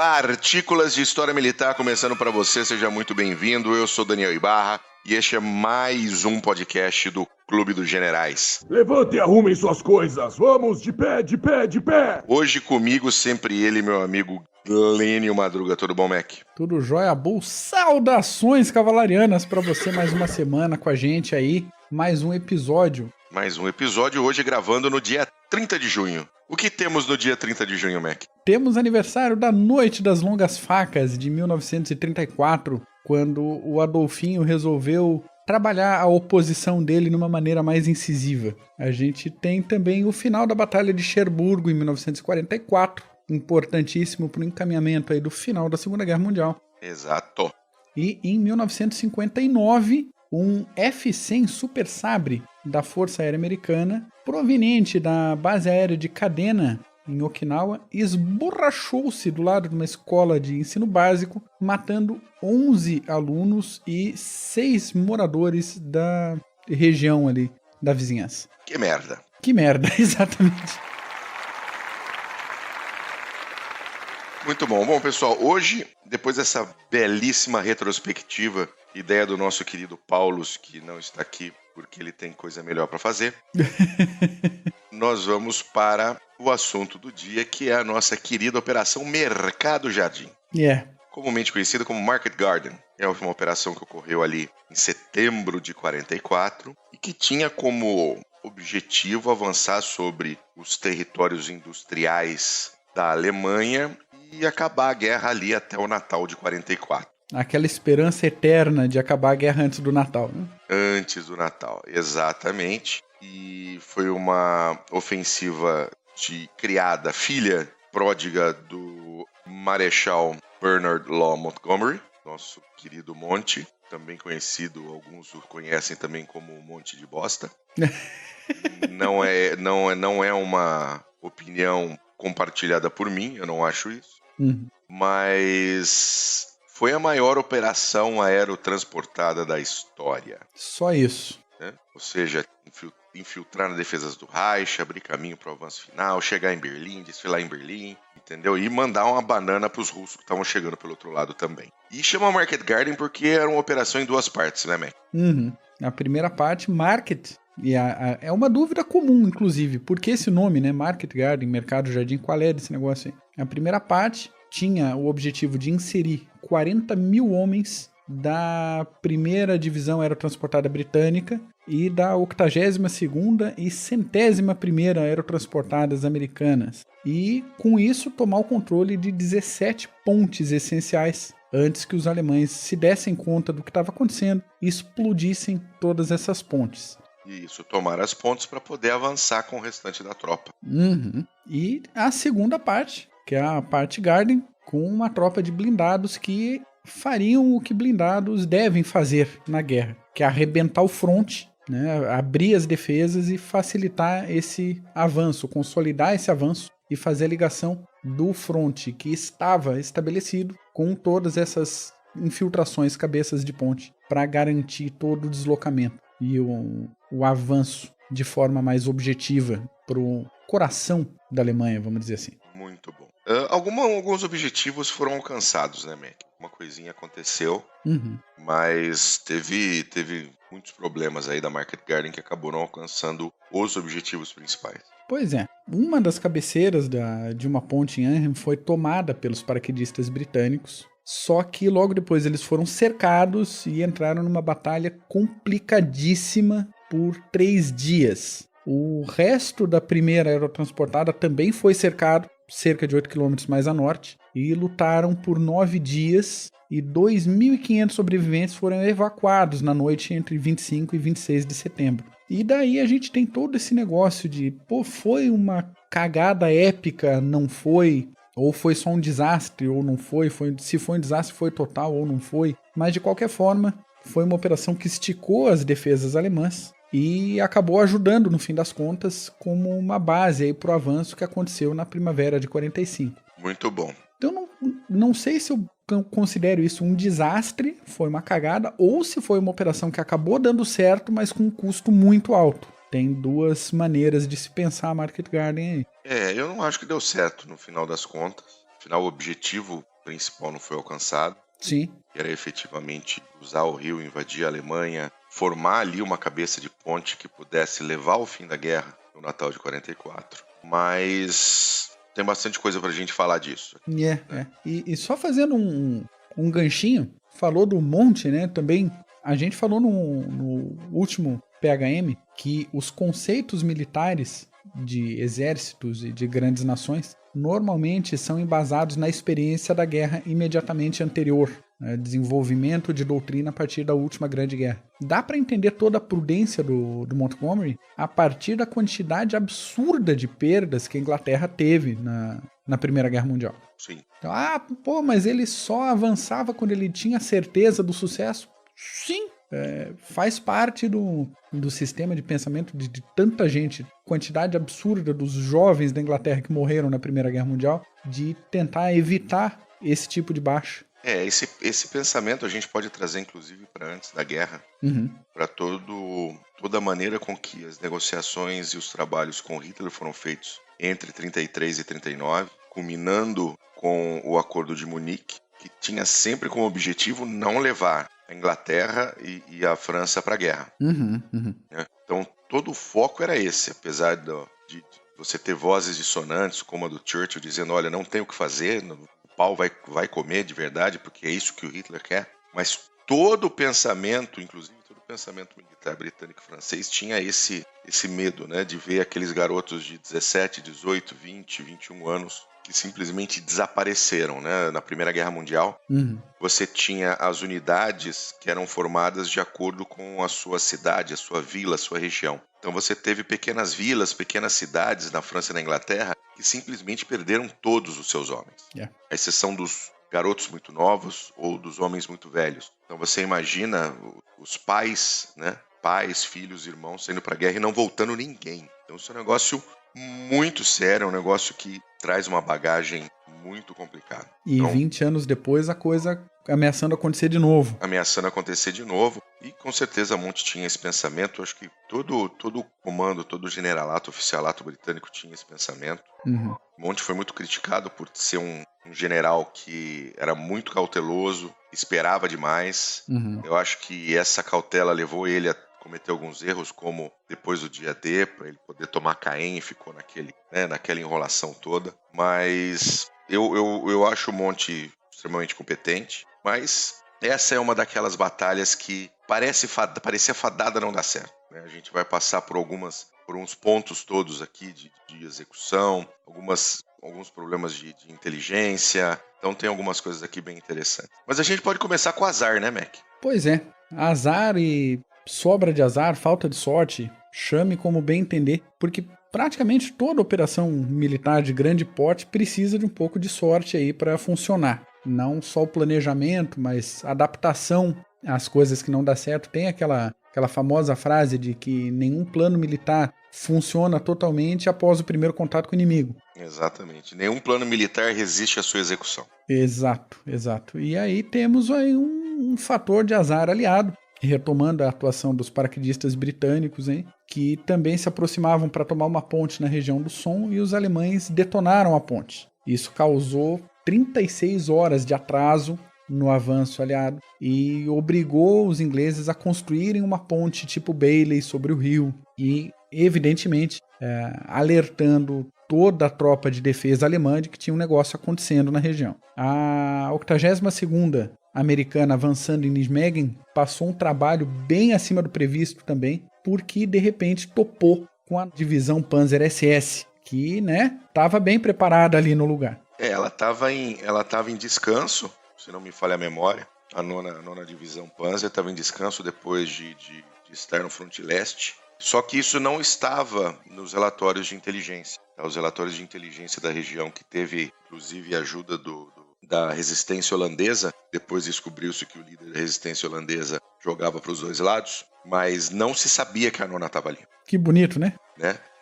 Partículas de História Militar começando para você, seja muito bem-vindo. Eu sou Daniel Ibarra e este é mais um podcast do Clube dos Generais. Levante e arrumem suas coisas, vamos de pé, de pé, de pé! Hoje comigo sempre ele, meu amigo Glênio Madruga. Tudo bom, Mac? Tudo jóia, Bull. Saudações cavalarianas para você mais uma semana com a gente aí, mais um episódio. Mais um episódio hoje gravando no dia 30 de junho. O que temos no dia 30 de junho, Mac? Temos aniversário da Noite das Longas Facas de 1934, quando o Adolfinho resolveu trabalhar a oposição dele de uma maneira mais incisiva. A gente tem também o final da Batalha de Cherburgo em 1944, importantíssimo para o encaminhamento aí do final da Segunda Guerra Mundial. Exato. E em 1959, um F-100 Super Sabre da Força Aérea Americana, proveniente da base aérea de Kadena, em Okinawa, esborrachou-se do lado de uma escola de ensino básico, matando 11 alunos e 6 moradores da região ali, da vizinhança. Que merda. Que merda, exatamente. Muito bom. Bom, pessoal, hoje, depois dessa belíssima retrospectiva, ideia do nosso querido Paulus, que não está aqui porque ele tem coisa melhor para fazer, nós vamos para o assunto do dia, que é a nossa querida Operação Mercado Jardim. Comumente conhecida como Market Garden. É uma operação que ocorreu ali em setembro de 44 e que tinha como objetivo avançar sobre os territórios industriais da Alemanha e acabar a guerra ali até o Natal de 44. Aquela esperança eterna de acabar a guerra antes do Natal, né? Antes do Natal, exatamente. E foi uma ofensiva criada, filha pródiga do Marechal Bernard Law Montgomery, nosso querido Monte, também conhecido, alguns o conhecem também como Monte de Bosta. Não é uma opinião compartilhada por mim, eu não acho isso. Mas foi a maior operação aerotransportada da história. Só isso. Né? Ou seja, infiltrar nas defesas do Reich, abrir caminho para o avanço final, chegar em Berlim, desfilar em Berlim, entendeu? E mandar uma banana para os russos que estavam chegando pelo outro lado também. E chama Market Garden porque era uma operação em duas partes, né, Mac? A primeira parte, Market. E é uma dúvida comum, inclusive. Por que esse nome, né? Market Garden, Mercado Jardim, qual é desse negócio aí? A primeira parte tinha o objetivo de inserir 40 mil homens da primeira divisão aerotransportada britânica e da 82ª e 101ª aerotransportadas americanas. E, com isso, tomar o controle de 17 pontes essenciais antes que os alemães se dessem conta do que estava acontecendo e explodissem todas essas pontes. Isso, tomar as pontes para poder avançar com o restante da tropa. E a segunda parte, que é a parte Garden, com uma tropa de blindados que fariam o que blindados devem fazer na guerra, que é arrebentar o fronte, né, abrir as defesas e facilitar esse avanço, consolidar esse avanço e fazer a ligação do fronte que estava estabelecido com todas essas infiltrações, cabeças de ponte, para garantir todo o deslocamento e o avanço de forma mais objetiva para o coração da Alemanha, vamos dizer assim. Muito bom. Alguns objetivos foram alcançados, né, Mac? Uma coisinha aconteceu, mas teve muitos problemas aí da Market Garden que acabou não alcançando os objetivos principais. Pois é, uma das cabeceiras de uma ponte em Arnhem foi tomada pelos paraquedistas britânicos, só que logo depois eles foram cercados e entraram numa batalha complicadíssima por 3 dias. O resto da primeira aerotransportada também foi cercado, cerca de 8 km mais a norte, e lutaram por 9 dias e 2.500 sobreviventes foram evacuados na noite entre 25 e 26 de setembro. E daí a gente tem todo esse negócio de, foi uma cagada épica, não foi, ou foi só um desastre, ou não foi, se foi um desastre foi total ou não foi, mas de qualquer forma foi uma operação que esticou as defesas alemãs e acabou ajudando, no fim das contas, como uma base para o avanço que aconteceu na primavera de 45. Muito bom. Então não sei se eu considero isso um desastre, foi uma cagada, ou se foi uma operação que acabou dando certo, mas com um custo muito alto. Tem 2 maneiras de se pensar a Market Garden aí. Eu não acho que deu certo no final das contas. Afinal, o objetivo principal não foi alcançado, Sim. que era efetivamente usar o rio, invadir a Alemanha, formar ali uma cabeça de ponte que pudesse levar ao fim da guerra no Natal de 44. Mas tem bastante coisa pra gente falar disso. E só fazendo um ganchinho, falou do monte, né? Também a gente falou no último PHM que os conceitos militares de exércitos e de grandes nações normalmente são embasados na experiência da guerra imediatamente anterior, né? Desenvolvimento de doutrina a partir da última grande guerra. Dá para entender toda a prudência do Montgomery a partir da quantidade absurda de perdas que a Inglaterra teve na Primeira Guerra Mundial. Sim. Então, mas ele só avançava quando ele tinha certeza do sucesso? Sim, faz parte do sistema de pensamento de tanta gente, quantidade absurda dos jovens da Inglaterra que morreram na Primeira Guerra Mundial, de tentar evitar esse tipo de baixa. Esse pensamento a gente pode trazer inclusive para antes da guerra, para toda a maneira com que as negociações e os trabalhos com Hitler foram feitos entre 33 e 39, culminando com o Acordo de Munique, que tinha sempre como objetivo não levar a Inglaterra e a França para a guerra. Então, todo o foco era esse, apesar de você ter vozes dissonantes, como a do Churchill, dizendo, olha, não tem o que fazer, o pau vai comer de verdade, porque é isso que o Hitler quer. Mas todo o pensamento, inclusive todo o pensamento militar britânico e francês, tinha esse medo, né, de ver aqueles garotos de 17, 18, 20, 21 anos que simplesmente desapareceram, né? Na Primeira Guerra Mundial, você tinha as unidades que eram formadas de acordo com a sua cidade, a sua vila, a sua região. Então você teve pequenas vilas, pequenas cidades na França e na Inglaterra que simplesmente perderam todos os seus homens. A exceção dos garotos muito novos ou dos homens muito velhos. Então você imagina os pais, né? Pais, filhos, irmãos saindo para a guerra e não voltando ninguém. Então isso é um negócio muito sério, é um negócio que traz uma bagagem muito complicada. E então, 20 anos depois a coisa ameaçando acontecer de novo. E com certeza Monte tinha esse pensamento. Acho que todo o comando, todo o generalato, oficialato britânico tinha esse pensamento. Monte foi muito criticado por ser um general que era muito cauteloso, esperava demais. Eu acho que essa cautela levou ele a cometer alguns erros, como depois do dia D, para ele poder tomar Caen, ficou naquela enrolação toda. Mas eu acho o Monte extremamente competente, mas essa é uma daquelas batalhas que parecia fadada a não dar certo, né? A gente vai passar por uns pontos todos aqui de execução, alguns problemas de inteligência, então tem algumas coisas aqui bem interessantes. Mas a gente pode começar com azar, né, Mac? Pois é, azar e sobra de azar, falta de sorte, chame como bem entender, porque praticamente toda operação militar de grande porte precisa de um pouco de sorte aí para funcionar. Não só o planejamento, mas adaptação às coisas que não dá certo. Tem aquela famosa frase de que nenhum plano militar funciona totalmente após o primeiro contato com o inimigo. Exatamente. Nenhum plano militar resiste à sua execução. Exato. E aí temos aí um fator de azar aliado, retomando a atuação dos paraquedistas britânicos, hein, que também se aproximavam para tomar uma ponte na região do Somme e os alemães detonaram a ponte. Isso causou 36 horas de atraso no avanço aliado e obrigou os ingleses a construírem uma ponte tipo Bailey sobre o rio e, evidentemente, alertando toda a tropa de defesa alemã de que tinha um negócio acontecendo na região. A 82ª americana avançando em Nijmegen passou um trabalho bem acima do previsto também, porque de repente topou com a divisão Panzer SS, que, né, estava bem preparada ali no lugar. Ela estava em descanso, se não me falha a memória. A nona divisão Panzer estava em descanso depois de estar no fronte leste. Só que isso não estava nos relatórios de inteligência. Os relatórios de inteligência da região, que teve inclusive ajuda da resistência holandesa, depois descobriu-se que o líder da resistência holandesa jogava para os dois lados, mas não se sabia que a nona estava ali. Que bonito, né?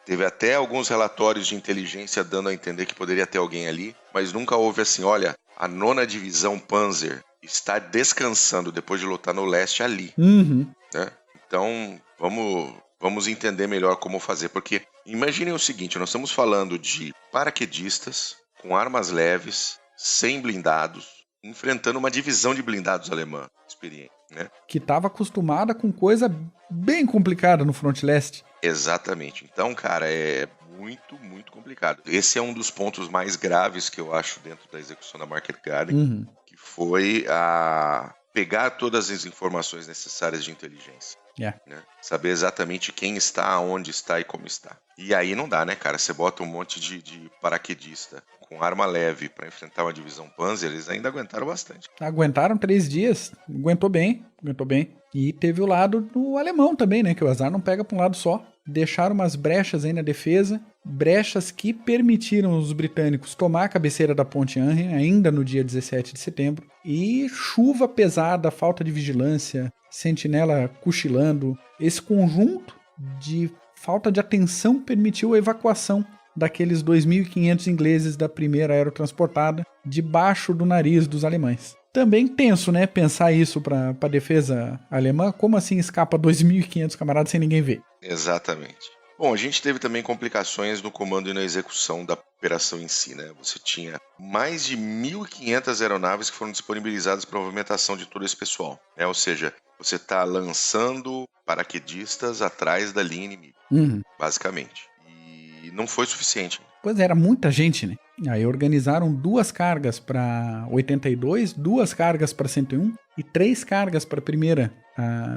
Teve até alguns relatórios de inteligência dando a entender que poderia ter alguém ali, mas nunca houve assim, olha, a nona divisão Panzer está descansando depois de lutar no leste ali. Então, vamos entender melhor como fazer, porque imaginem o seguinte, nós estamos falando de paraquedistas com armas leves, sem blindados, enfrentando uma divisão de blindados alemã experiente, né? Que estava acostumada com coisa bem complicada no Front Leste. Exatamente. Então, cara, é muito, muito complicado. Esse é um dos pontos mais graves que eu acho dentro da execução da Market Garden, que foi a pegar todas as informações necessárias de inteligência. Yeah. Né? Saber exatamente quem está, onde está e como está. E aí não dá, né, cara? Você bota um monte de paraquedista com arma leve para enfrentar uma divisão Panzer, eles ainda aguentaram bastante. Aguentaram 3 dias, aguentou bem. E teve o lado do alemão também, né? Que o azar não pega para um lado só. Deixaram umas brechas aí na defesa, brechas que permitiram os britânicos tomar a cabeceira da Ponte Henry, ainda no dia 17 de setembro. E chuva pesada, falta de vigilância, sentinela cochilando. Esse conjunto de falta de atenção permitiu a evacuação daqueles 2.500 ingleses da primeira aerotransportada debaixo do nariz dos alemães. Também tenso, né? Pensar isso para a defesa alemã. Como assim escapa 2.500 camaradas sem ninguém ver? Exatamente. Bom, a gente teve também complicações no comando e na execução da operação em si, né? Você tinha mais de 1.500 aeronaves que foram disponibilizadas para a movimentação de todo esse pessoal, né? Ou seja, você está lançando paraquedistas atrás da linha inimiga, basicamente. E não foi suficiente. Pois é, era muita gente, né? Aí organizaram 2 cargas para 82, 2 cargas para 101 e 3 cargas para a primeira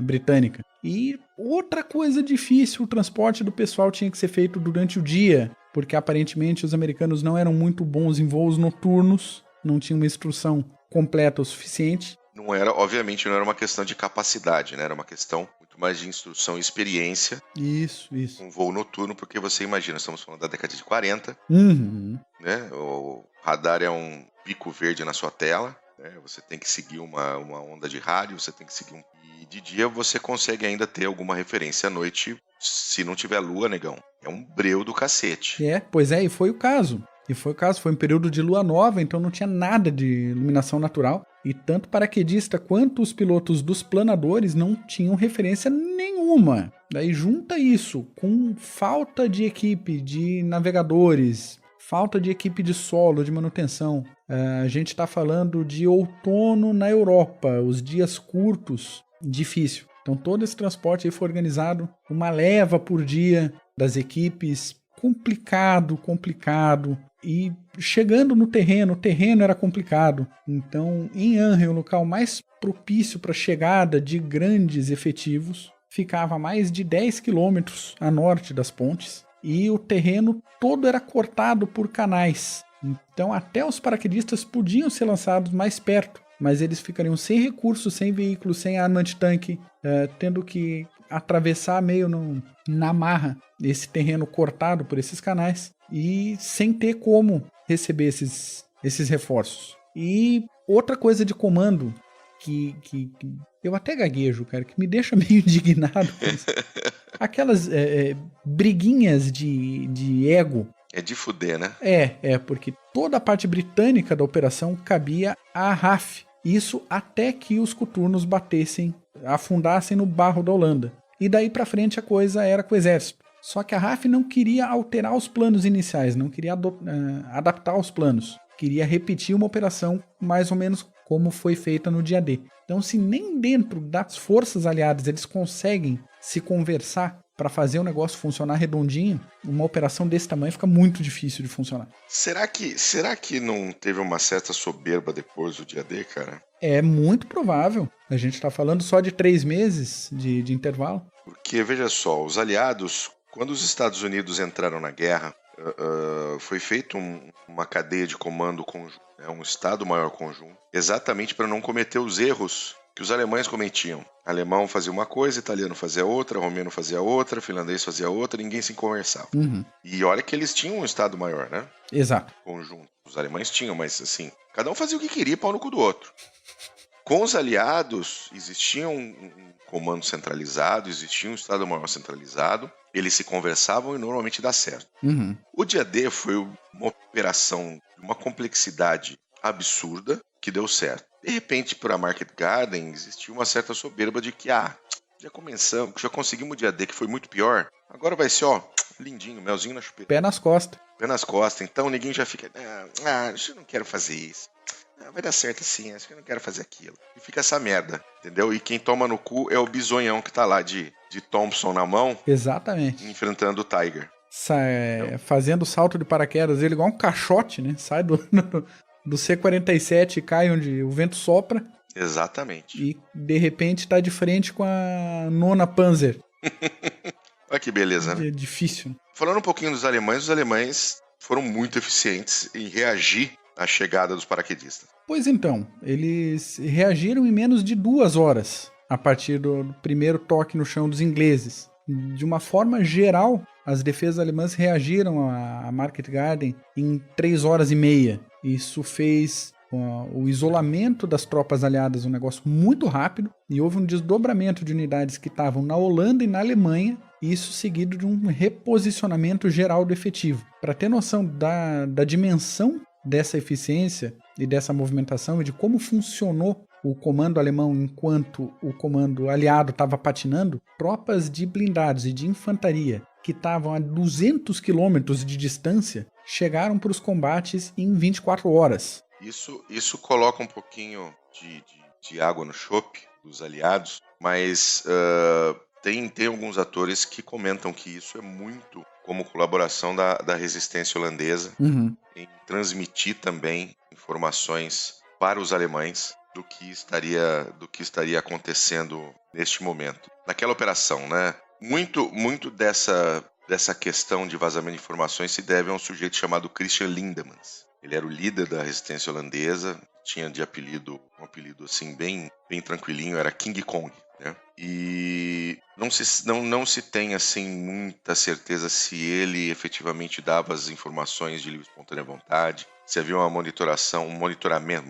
britânica. E outra coisa difícil, o transporte do pessoal tinha que ser feito durante o dia, porque aparentemente os americanos não eram muito bons em voos noturnos, não tinham uma instrução completa o suficiente. Não era, obviamente, não era uma questão de capacidade, né? Era uma questão muito mais de instrução e experiência. Isso. Um voo noturno, porque você imagina, estamos falando da década de 40, né? O radar é um pico verde na sua tela, né? Você tem que seguir uma onda de rádio, você tem que seguir E de dia você consegue ainda ter alguma referência à noite, se não tiver lua, negão. É um breu do cacete. Pois é, e foi o caso. Foi um período de lua nova, então não tinha nada de iluminação natural. E tanto paraquedista quanto os pilotos dos planadores não tinham referência nenhuma. Daí junta isso com falta de equipe de navegadores, falta de equipe de solo, de manutenção. A gente está falando de outono na Europa, os dias curtos, difícil. Então todo esse transporte aí foi organizado, uma leva por dia das equipes, complicado. E chegando no terreno, o terreno era complicado. Então, em Henry, o local mais propício para a chegada de grandes efetivos, ficava a mais de 10 quilômetros a norte das pontes. E o terreno todo era cortado por canais. Então, até os paraquedistas podiam ser lançados mais perto, mas eles ficariam sem recursos, sem veículos, sem arma antitanque, tendo que atravessar meio na marra esse terreno cortado por esses canais e sem ter como receber esses reforços. E outra coisa de comando que eu até gaguejo, cara, que me deixa meio indignado com isso. Aquelas briguinhas de ego. É de fuder, né? Porque toda a parte britânica da operação cabia à RAF. Isso até que os coturnos afundassem no barro da Holanda. E daí pra frente a coisa era com o exército. Só que a RAF não queria alterar os planos iniciais, não queria adaptar os planos. Queria repetir uma operação mais ou menos como foi feita no dia D. Então, se nem dentro das forças aliadas eles conseguem se conversar para fazer o negócio funcionar redondinho, uma operação desse tamanho fica muito difícil de funcionar. Será que não teve uma certa soberba depois do dia D, cara? É muito provável. A gente está falando só de 3 meses de intervalo. Porque, veja só, os aliados, quando os Estados Unidos entraram na guerra, foi feita uma cadeia de comando conjunto, um Estado-Maior conjunto, exatamente para não cometer os erros que os alemães cometiam. Alemão fazia uma coisa, italiano fazia outra, romeno fazia outra, finlandês fazia outra, ninguém se conversava. E olha que eles tinham um Estado-Maior, né? Exato. Conjunto. Os alemães tinham, mas assim, cada um fazia o que queria, pau no cu do outro. Com os aliados, existia um comando centralizado, existia um Estado-Maior centralizado, eles se conversavam e normalmente dá certo. O dia D foi uma operação de uma complexidade absurda que deu certo. De repente, para a Market Garden, existiu uma certa soberba de que, já conseguimos o dia D, que foi muito pior, agora vai ser, lindinho, melzinho na chupeta. Pé nas costas. Pé nas costas, então ninguém já fica, eu não quero fazer isso. vai dar certo assim, acho que eu não quero fazer aquilo. E fica essa merda, entendeu? E quem toma no cu é o bisonhão que tá lá de Thompson na mão, Exatamente. enfrentando o Tiger. Fazendo o salto de paraquedas, ele igual um caixote, né? Sai do C-47 e cai onde o vento sopra. Exatamente. E, de repente, tá de frente com a 9ª Panzer. Olha que beleza, né? É difícil. Falando um pouquinho dos alemães, os alemães foram muito eficientes em reagir à chegada dos paraquedistas. Pois então, eles reagiram em menos de 2 horas, a partir do primeiro toque no chão dos ingleses. De uma forma geral, as defesas alemãs reagiram à Market Garden em 3 horas e meia. Isso fez o isolamento das tropas aliadas um negócio muito rápido, e houve um desdobramento de unidades que estavam na Holanda e na Alemanha, isso seguido de um reposicionamento geral do efetivo. Para ter noção da dimensão dessa eficiência e dessa movimentação e de como funcionou o comando alemão enquanto o comando aliado estava patinando, tropas de blindados e de infantaria que estavam a 200 quilômetros de distância chegaram para os combates em 24 horas. Isso coloca um pouquinho de água no chope dos aliados, mas tem alguns atores que comentam que isso é muito como colaboração da resistência holandesa em transmitir também informações para os alemães do que estaria acontecendo neste momento. Naquela operação, né? Muito dessa questão de vazamento de informações se deve a um sujeito chamado Christian Lindemans. Ele era o líder da resistência holandesa, tinha de um apelido assim bem tranquilinho, era King Kong, né? E não se tem assim muita certeza se ele efetivamente dava as informações de livre e espontânea vontade, se havia um monitoramento,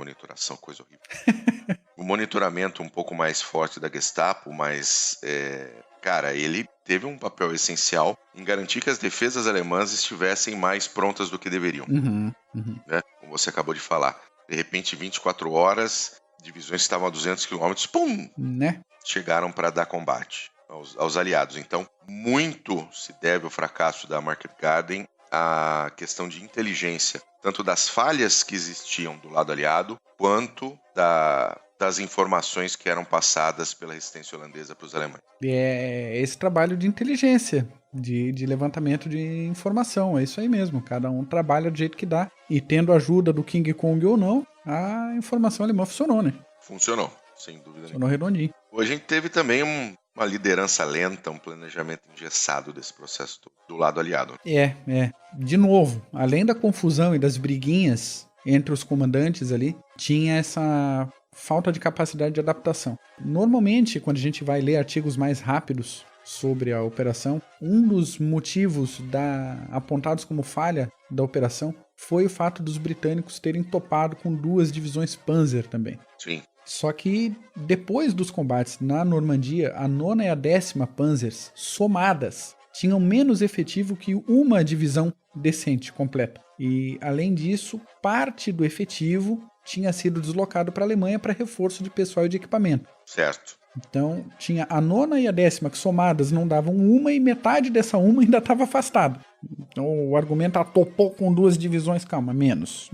coisa horrível. Um monitoramento um pouco mais forte da Gestapo, mas cara, ele teve um papel essencial em garantir que as defesas alemãs estivessem mais prontas do que deveriam. Né? Como você acabou de falar. De repente, 24 horas, divisões que estavam a 200 km, pum! Né? Chegaram para dar combate aos aliados. Então, muito se deve ao fracasso da Market Garden à questão de inteligência, tanto das falhas que existiam do lado aliado, quanto das informações que eram passadas pela resistência holandesa para os alemães. É esse trabalho de inteligência, de levantamento de informação, é isso aí mesmo. Cada um trabalha do jeito que dá. E tendo a ajuda do King Kong ou não, a informação alemã funcionou, né? Funcionou, sem dúvida nenhuma. Funcionou redondinho. Hoje a gente teve também uma liderança lenta, um planejamento engessado desse processo do lado aliado. De novo, além da confusão e das briguinhas entre os comandantes ali, tinha essa falta de capacidade de adaptação. Normalmente, quando a gente vai ler artigos mais rápidos sobre a operação, um dos motivos apontados como falha da operação foi o fato dos britânicos terem topado com 2 divisões Panzer também. Sim. Só que depois dos combates na Normandia, a 9ª e a 10ª Panzers, somadas, tinham menos efetivo que uma divisão decente, completa. E, além disso, parte do efetivo tinha sido deslocado para a Alemanha para reforço de pessoal e de equipamento. Certo. Então, tinha a 9ª e a 10ª que somadas não davam uma e metade dessa uma ainda estava afastado. Então, o argumento topou com 2 divisões. Calma, menos,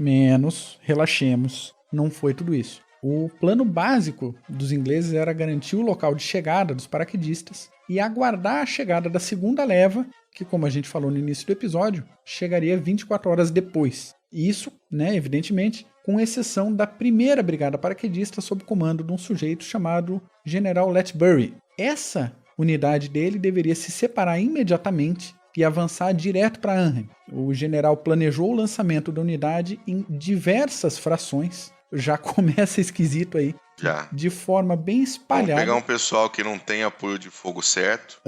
relaxemos. Não foi tudo isso. O plano básico dos ingleses era garantir o local de chegada dos paraquedistas e aguardar a chegada da segunda leva, que, como a gente falou no início do episódio, chegaria 24 horas depois. E isso, né, evidentemente, com exceção da primeira brigada paraquedista sob comando de um sujeito chamado General Lethbury. Essa unidade dele deveria se separar imediatamente e avançar direto para Arnhem. O general planejou o lançamento da unidade em diversas frações. Já começa esquisito aí. Já. De forma bem espalhada. Vamos pegar um pessoal que não tem apoio de fogo certo,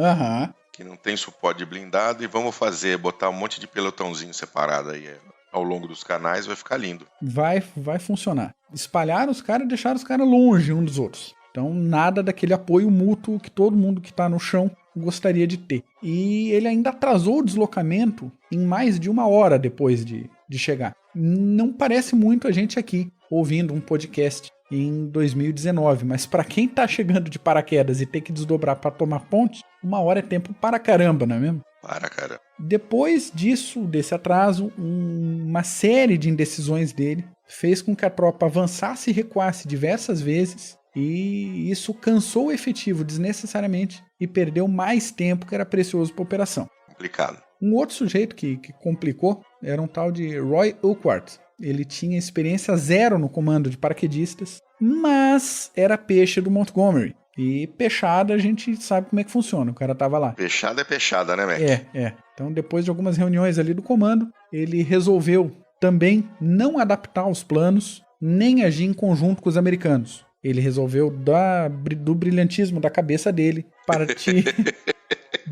que não tem suporte de blindado, e vamos botar um monte de pelotãozinho separado aí ao longo dos canais, vai ficar lindo. Vai funcionar. Espalharam os caras e deixaram os caras longe um dos outros. Então nada daquele apoio mútuo que todo mundo que está no chão gostaria de ter. E ele ainda atrasou o deslocamento em mais de 1 hora depois de chegar. Não parece muito a gente aqui ouvindo um podcast em 2019, mas para quem tá chegando de paraquedas e tem que desdobrar para tomar ponte, 1 hora é tempo para caramba, não é mesmo? Para caramba. Depois desse atraso, uma série de indecisões dele fez com que a tropa avançasse e recuasse diversas vezes, e isso cansou o efetivo desnecessariamente e perdeu mais tempo que era precioso para a operação. Complicado. Um outro sujeito que complicou era um tal de Roy Urquhart. Ele tinha experiência zero no comando de paraquedistas, mas era peixe do Montgomery. E peixada a gente sabe como é que funciona, o cara tava lá. Peixada é peixada, né, Mac? É. Então depois de algumas reuniões ali do comando, ele resolveu também não adaptar os planos, nem agir em conjunto com os americanos. Ele resolveu do brilhantismo da cabeça dele partir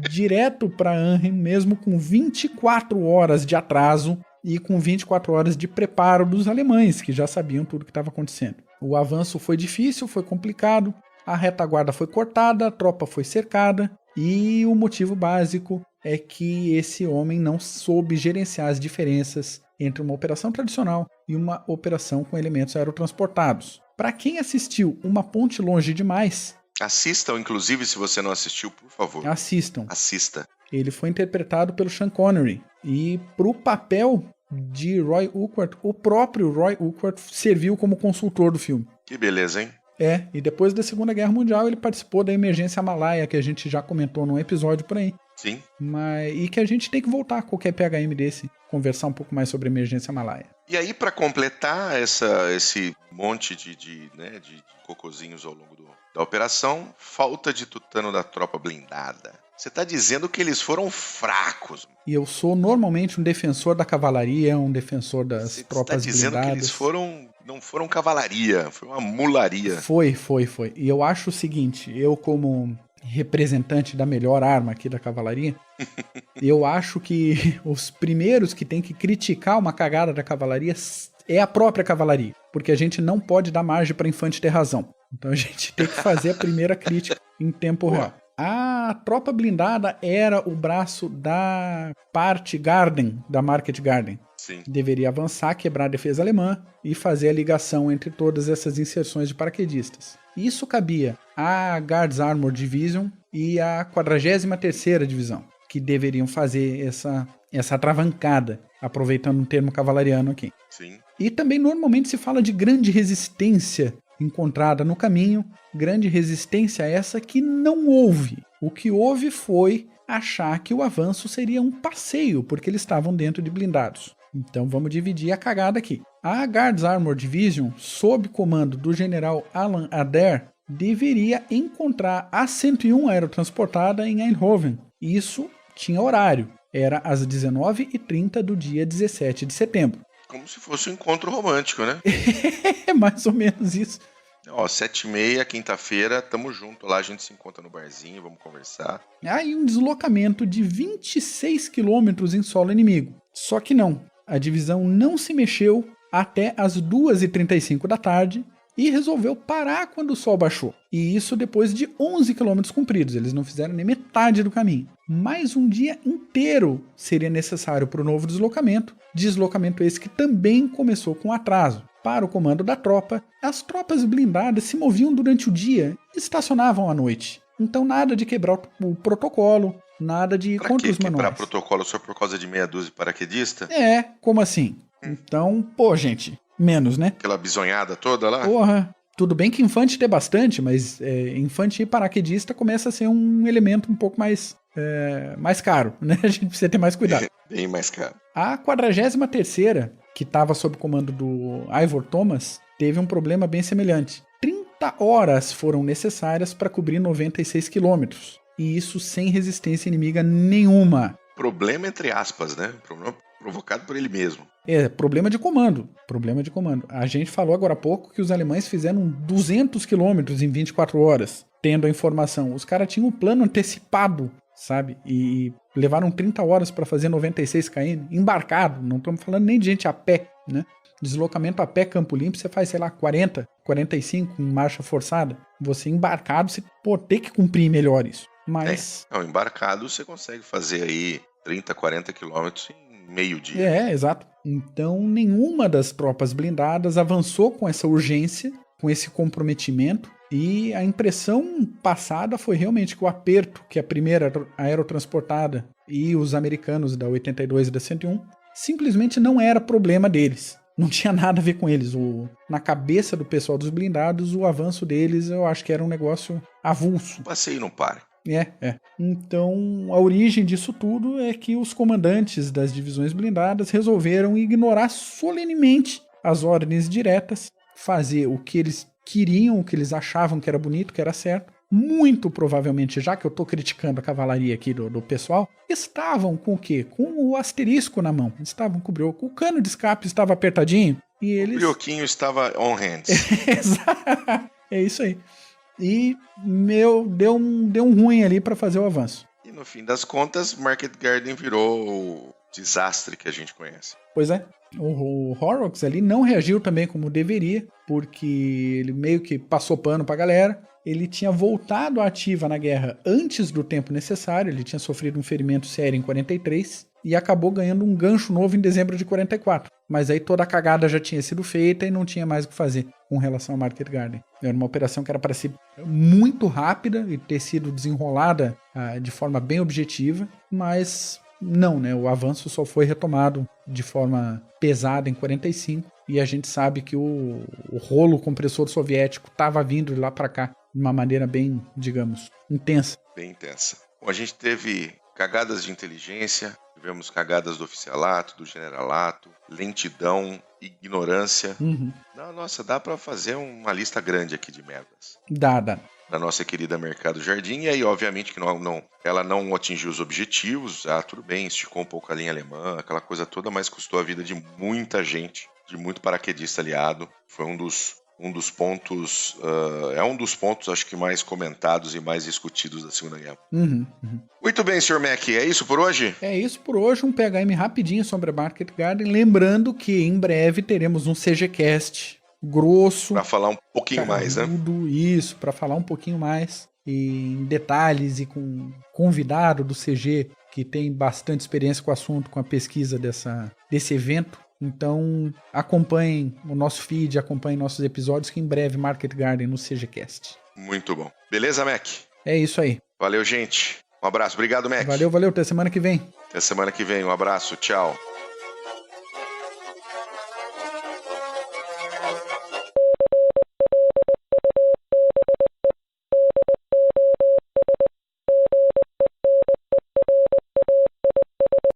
direto para Arnhem, mesmo com 24 horas de atraso e com 24 horas de preparo dos alemães, que já sabiam tudo o que estava acontecendo. O avanço foi difícil, foi complicado, a retaguarda foi cortada, a tropa foi cercada, e o motivo básico é que esse homem não soube gerenciar as diferenças entre uma operação tradicional e uma operação com elementos aerotransportados. Para quem assistiu Uma Ponte Longe Demais... Assistam, inclusive, se você não assistiu, por favor. Assistam. Assista. Ele foi interpretado pelo Sean Connery. E para o papel de Roy Urquhart, o próprio Roy Urquhart serviu como consultor do filme. Que beleza, hein? E depois da Segunda Guerra Mundial ele participou da emergência Malaya, que a gente já comentou num episódio por aí. Sim. E que a gente tem que voltar a qualquer PHM desse, conversar um pouco mais sobre a emergência Malaya. E aí, para completar esse monte de cocozinhos ao longo da operação, falta de tutano da tropa blindada. Você tá dizendo que eles foram fracos. E eu sou normalmente um defensor da cavalaria, um defensor das tropas blindadas. Você tá dizendo que eles não foram cavalaria, foi uma mularia. Foi. E eu acho o seguinte, eu como representante da melhor arma aqui da cavalaria, eu acho que os primeiros que tem que criticar uma cagada da cavalaria é a própria cavalaria, porque a gente não pode dar margem para infante ter razão. Então a gente tem que fazer a primeira crítica em tempo real. A tropa blindada era o braço da parte Garden, da Market Garden. Sim. Deveria avançar, quebrar a defesa alemã e fazer a ligação entre todas essas inserções de paraquedistas. Isso cabia à Guards Armored Division e à 43ª Divisão, que deveriam fazer essa atravancada, aproveitando um termo cavalariano aqui. Sim. E também normalmente se fala de grande resistência encontrada no caminho, grande resistência essa que não houve. O que houve foi achar que o avanço seria um passeio, porque eles estavam dentro de blindados. Então vamos dividir a cagada aqui. A Guards Armored Division, sob comando do general Alan Adair, deveria encontrar a 101 aerotransportada em Eindhoven. Isso tinha horário. Era às 19h30 do dia 17 de setembro. Como se fosse um encontro romântico, né? É mais ou menos isso. 7h30, quinta-feira, tamo junto lá, a gente se encontra no barzinho, vamos conversar. Aí um deslocamento de 26 quilômetros em solo inimigo. Só que não, a divisão não se mexeu até as 2h35 da tarde e resolveu parar quando o sol baixou. E isso depois de 11 quilômetros cumpridos, eles não fizeram nem metade do caminho. Mais um dia inteiro seria necessário para o novo deslocamento esse que também começou com atraso. Para o comando da tropa, as tropas blindadas se moviam durante o dia e estacionavam à noite. Então nada de quebrar o protocolo, nada de ir contra os manuais. Quebrar protocolo só por causa de meia dúzia de paraquedista? Como assim? Então, gente, menos, né? Aquela bisonhada toda lá? Porra, tudo bem que infante tem bastante, mas infante e paraquedista começa a ser um elemento um pouco mais caro, né? A gente precisa ter mais cuidado. Bem mais caro. A 43ª, que estava sob comando do Ivor Thomas, teve um problema bem semelhante. 30 horas foram necessárias para cobrir 96 quilômetros. E isso sem resistência inimiga nenhuma. Problema entre aspas, né? Problema provocado por ele mesmo. Problema de comando. A gente falou agora há pouco que os alemães fizeram 200 quilômetros em 24 horas, tendo a informação. Os caras tinham um plano antecipado, sabe? E levaram 30 horas para fazer 96 km, embarcado. Não estamos falando nem de gente a pé, né? Deslocamento a pé, Campo Limpo, você faz, 40, 45 em marcha forçada. Você embarcado, você tem que cumprir melhor isso. Mas... embarcado você consegue fazer aí 30, 40 quilômetros em meio-dia. Exato. Então, nenhuma das tropas blindadas avançou com essa urgência, com esse comprometimento, e a impressão passada foi realmente que o aperto que a primeira aerotransportada e os americanos da 82 e da 101 simplesmente não era problema deles. Não tinha nada a ver com eles. Na cabeça do pessoal dos blindados, o avanço deles eu acho que era um negócio avulso. Passeio não para. É. Então, a origem disso tudo é que os comandantes das divisões blindadas resolveram ignorar solenemente as ordens diretas, fazer o que eles queriam, o que eles achavam que era bonito, que era certo. Muito provavelmente, já que eu tô criticando a cavalaria aqui do pessoal, estavam com o quê? Com o asterisco na mão. Estavam com o brioco. O cano de escape estava apertadinho e eles... O brioquinho estava on hands. Exato. É isso aí. E, deu um ruim ali para fazer o avanço. E no fim das contas, Market Garden virou o desastre que a gente conhece. Pois é. O Horrocks ali não reagiu também como deveria, porque ele meio que passou pano pra galera. Ele tinha voltado à ativa na guerra antes do tempo necessário, ele tinha sofrido um ferimento sério em 43 e acabou ganhando um gancho novo em dezembro de 44. Mas aí toda a cagada já tinha sido feita e não tinha mais o que fazer com relação ao Market Garden. Era uma operação que era para ser muito rápida e ter sido desenrolada de forma bem objetiva, mas não, né? O avanço só foi retomado de forma pesada em 45 e a gente sabe que o rolo compressor soviético estava vindo de lá para cá de uma maneira bem, digamos, intensa. Bem intensa. Bom, a gente teve cagadas de inteligência, tivemos cagadas do oficialato, do generalato, lentidão, ignorância. Nossa, dá para fazer uma lista grande aqui de merdas. Dá. Da nossa querida Mercado Jardim, e aí obviamente que ela não atingiu os objetivos, tudo bem, esticou um pouco a linha alemã, aquela coisa toda, mas custou a vida de muita gente, de muito paraquedista aliado. Foi um dos pontos, um dos pontos acho que mais comentados e mais discutidos da Segunda Guerra. Muito bem, Sr. Mac, é isso por hoje? É isso por hoje, um PHM rapidinho sobre a Market Garden, lembrando que em breve teremos um CGCast grosso. Para falar um pouquinho mais, né? Isso, para falar um pouquinho mais em detalhes e com convidado do CG que tem bastante experiência com o assunto, com a pesquisa desse evento. Então acompanhem o nosso feed, acompanhem nossos episódios, que em breve Market Garden no CGCast. Muito bom. Beleza, Mac? É isso aí. Valeu, gente. Um abraço. Obrigado, Mac. Valeu. Até semana que vem. Até semana que vem. Um abraço. Tchau.